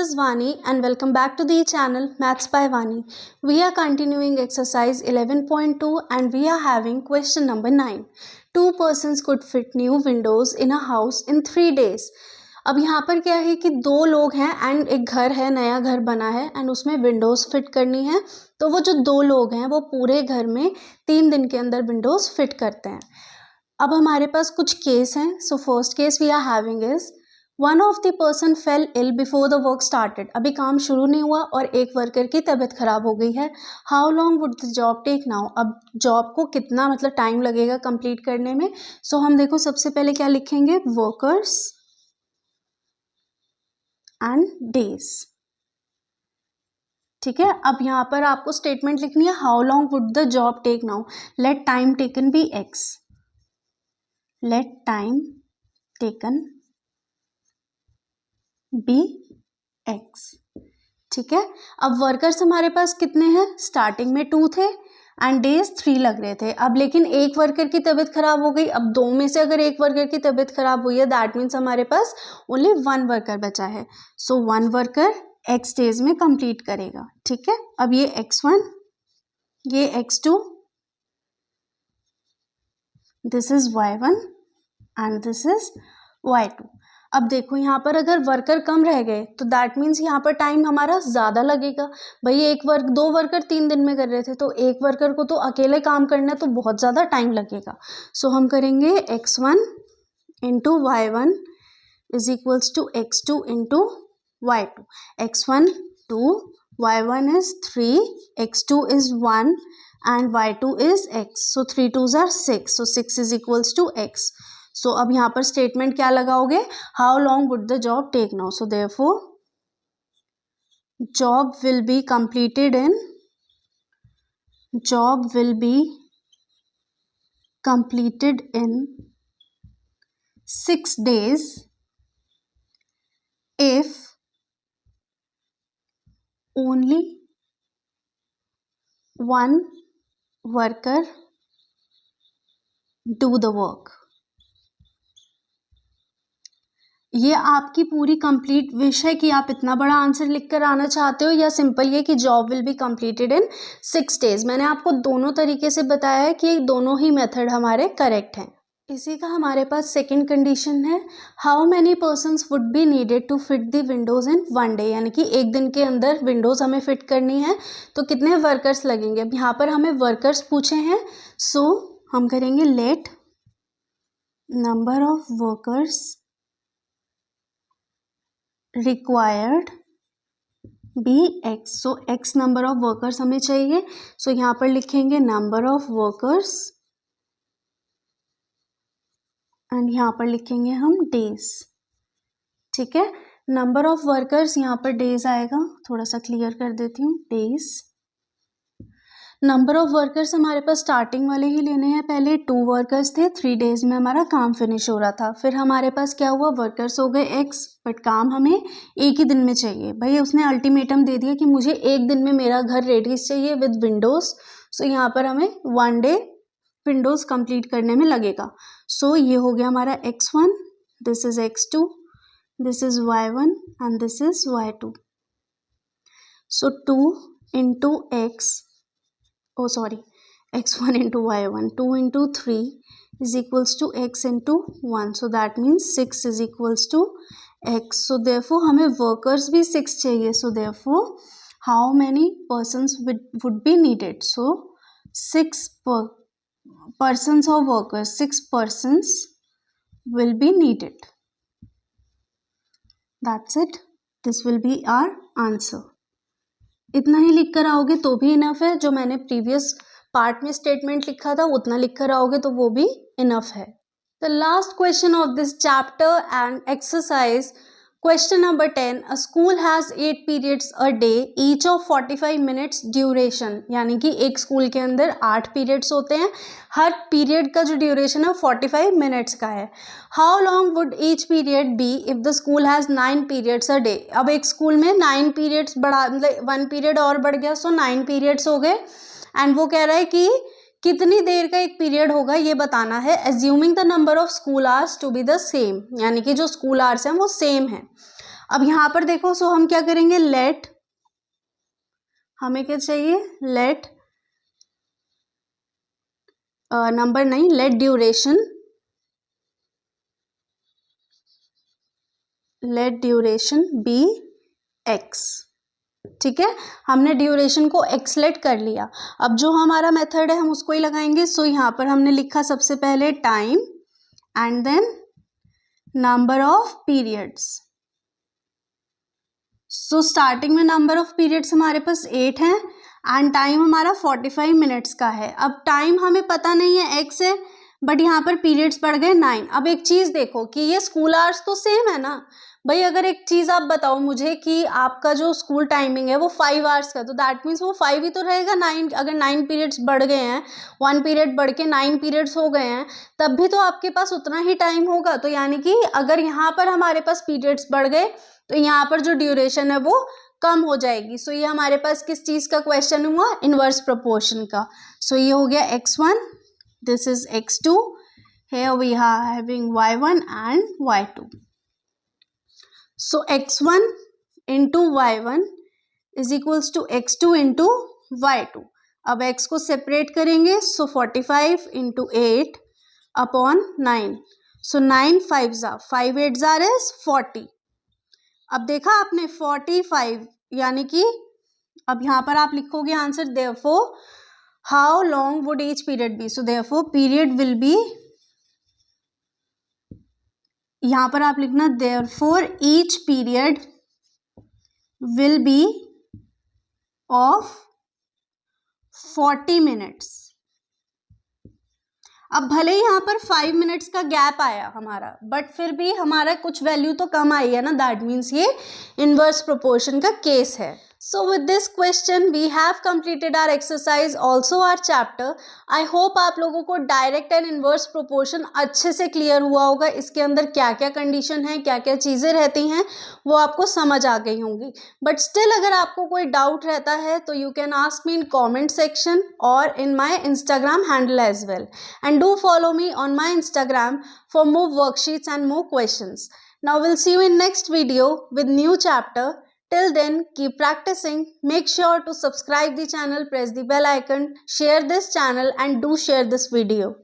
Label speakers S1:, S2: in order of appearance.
S1: is Vani and welcome back to the channel Maths by Vani. We are continuing exercise 11.2 and we are having question number 9. Two persons could fit new windows in a house in 3 days. अब यहाँ पर क्या है कि दो लोग हैं and एक घर है, नया घर बना है एंड उसमें विंडोज़ फिट करनी है. तो वो जो दो लोग हैं वो पूरे घर में 3 दिन के अंदर विंडोज़ फिट करते हैं. अब हमारे पास कुछ केस हैं. So first case we are having is one of the person fell ill before the work started. अभी काम शुरू नहीं हुआ और एक वर्कर की तबीयत खराब हो गई है. How long would the job take now. अब जॉब को कितना टाइम लगेगा कंप्लीट करने में. सो हम देखो सबसे पहले क्या लिखेंगे, वर्कर्स एंड डेज. ठीक है. अब यहाँ पर आपको स्टेटमेंट लिखनी है, how long would the job take now. Let time taken be X. Let time taken be X. ठीक है. अब वर्कर्स हमारे पास कितने हैं, स्टार्टिंग में 2 थे एंड डेज 3 लग रहे थे. अब लेकिन एक वर्कर की तबीयत खराब हो गई. अब 2 में से अगर एक वर्कर की तबीयत खराब हुई है दैट मीन्स हमारे पास ओनली 1 वर्कर बचा है. सो 1 वर्कर x डेज में कंप्लीट करेगा. ठीक है. अब ये x1, ये x2, this is y1 and this is y2. अब देखो यहाँ पर अगर वर्कर कम रह गए तो दैट मीन्स यहाँ पर टाइम हमारा ज़्यादा लगेगा. भाई दो वर्कर 3 दिन में कर रहे थे तो एक वर्कर को तो अकेले काम करना है तो बहुत ज़्यादा टाइम लगेगा. सो हम करेंगे x1 into y1 is equals to x2 into y2. x1 2, y1 is 3, x2 is 1 and y2 is x. So 3 2s are 6. So 6 is equals to x. So अब यहाँ पर स्टेटमेंट क्या लगाओगे, how long would the job take now. So therefore job will be completed in 6 days if only 1 worker do the work. ये आपकी पूरी complete wish है कि आप इतना बड़ा आंसर लिख कर आना चाहते हो या सिंपल ये कि job will be completed in 6 days. मैंने आपको दोनों तरीके से बताया है कि दोनों ही मेथड हमारे करेक्ट हैं. इसी का हमारे पास सेकंड कंडीशन है, how many persons would be needed to fit the windows in 1 day. यानी कि एक दिन के अंदर विंडोज़ हमें फिट करनी है तो कितने वर्कर्स लगेंगे. अब यहाँ पर हमें वर्कर्स पूछे हैं. सो हम करेंगे let number of workers required be X. So X number of workers हमें चाहिए. सो यहाँ पर लिखेंगे नंबर ऑफ वर्कर्स एंड यहाँ पर लिखेंगे हम डेज. ठीक है. नंबर ऑफ वर्कर्स यहाँ पर डेज आएगा, थोड़ा सा क्लियर कर देती हूँ, डेज. नंबर ऑफ वर्कर्स हमारे पास स्टार्टिंग वाले ही लेने हैं. पहले 2 वर्कर्स थे, 3 days में हमारा काम फिनिश हो रहा था. फिर हमारे पास क्या हुआ, वर्कर्स हो गए x बट काम हमें एक ही दिन में चाहिए. भाई उसने अल्टीमेटम दे दिया कि मुझे एक दिन में मेरा घर रेडी चाहिए विद विंडोज़. सो यहाँ पर हमें 1 day विंडोज़ कंप्लीट करने में लगेगा. सो ये हो गया हमारा x1, this is x2, this is y1 and this is y2. So 2 into x, x1 into y1, 2 into 3 is equals to x into 1. So that means 6 is equals to x. So therefore हमें workers भी 6 चाहिए. So therefore how many persons would be needed? So 6 persons or workers, 6 persons will be needed. That's it. This will be our answer. इतना ही लिख कर आओगे तो भी enough है. जो मैंने प्रीवियस पार्ट में स्टेटमेंट लिखा था उतना लिख कर आओगे तो वो भी इनफ है. The last question of this chapter and exercise, question number 10. A school has 8 periods a day each of 45 minutes duration. यानी कि एक स्कूल के अंदर 8 periods होते हैं, हर पीरियड का जो ड्यूरेशन है 45 minutes का है. How long would each period be if the school has 9 periods a day. अब एक स्कूल में 9 periods बढ़ा, मतलब 1 period और बढ़ गया, सो 9 periods हो गए. एंड वो कह रहा है कि कितनी देर का एक पीरियड होगा ये बताना है. Assuming the number of school hours to be the same. यानी कि जो स्कूल आवर्स हैं वो सेम है. अब यहाँ पर देखो, सो हम क्या करेंगे, लेट, हमें क्या चाहिए, लेट नंबर नहीं, लेट ड्यूरेशन बी एक्स। ठीक है, हमने ड्यूरेशन को एक्स लेट कर लिया। अब जो हमारा मेथड है हम उसको ही लगाएंगे। सो यहाँ पर हमने लिखा सबसे पहले time and then number of periods. So starting में नंबर ऑफ पीरियड्स हमारे पास 8 है एंड टाइम हमारा 45 मिनट्स का है। अब टाइम हमें पता नहीं है, एक्स है, बट यहाँ पर पीरियड्स बढ़ गए 9। अब एक चीज़ देखो कि ये स्कूल आवर्स तो सेम है ना भाई। अगर एक चीज़ आप बताओ मुझे कि आपका जो स्कूल टाइमिंग है वो 5 आवर्स का, तो दैट मीन्स वो 5 ही तो रहेगा। 9, अगर 9 पीरियड्स बढ़ गए हैं, 1 पीरियड बढ़ के 9 पीरियड्स हो गए हैं, तब भी तो आपके पास उतना ही टाइम होगा। तो यानी कि अगर यहाँ पर हमारे पास पीरियड्स बढ़ गए तो यहाँ पर जो ड्यूरेशन है वो कम हो जाएगी। सो ये हमारे पास किस चीज़ का क्वेश्चन हुआ, इनवर्स प्रोपोर्शन का। सो ये हो गया x1, this is x2, here we are having y1 and y2. So x1 into y1 is equals to x2 into y2. अब x को सेपरेट करेंगे, सो 45 into 8 अपॉन 9. So 9 5 8 is 40. अब देखा आपने 45, यानी कि अब यहाँ पर आप लिखोगे answer, therefore how long would each period be. So therefore period will be, यहाँ पर आप लिखना therefore each period will be of 40 minutes. अब भले ही यहाँ पर 5 मिनट्स का गैप आया हमारा, बट फिर भी हमारा कुछ वैल्यू तो कम आई है ना, दैट मीन्स ये इनवर्स प्रोपोर्शन का केस है। So with this question we have completed our exercise, also our chapter. I hope आप लोगों को डायरेक्ट एंड इनवर्स प्रोपोर्शन अच्छे से क्लियर हुआ होगा। इसके अंदर क्या क्या कंडीशन है, क्या क्या चीज़ें रहती हैं, वो आपको समझ आ गई होंगी। बट स्टिल अगर आपको कोई डाउट रहता है तो you can ask me in comment section और in my Instagram handle as well, and do follow me on my Instagram for more worksheets and more questions. Now we'll see you in next video with new chapter. Till then, keep practicing. Make sure to subscribe the channel, press the bell icon, share this channel and do share this video.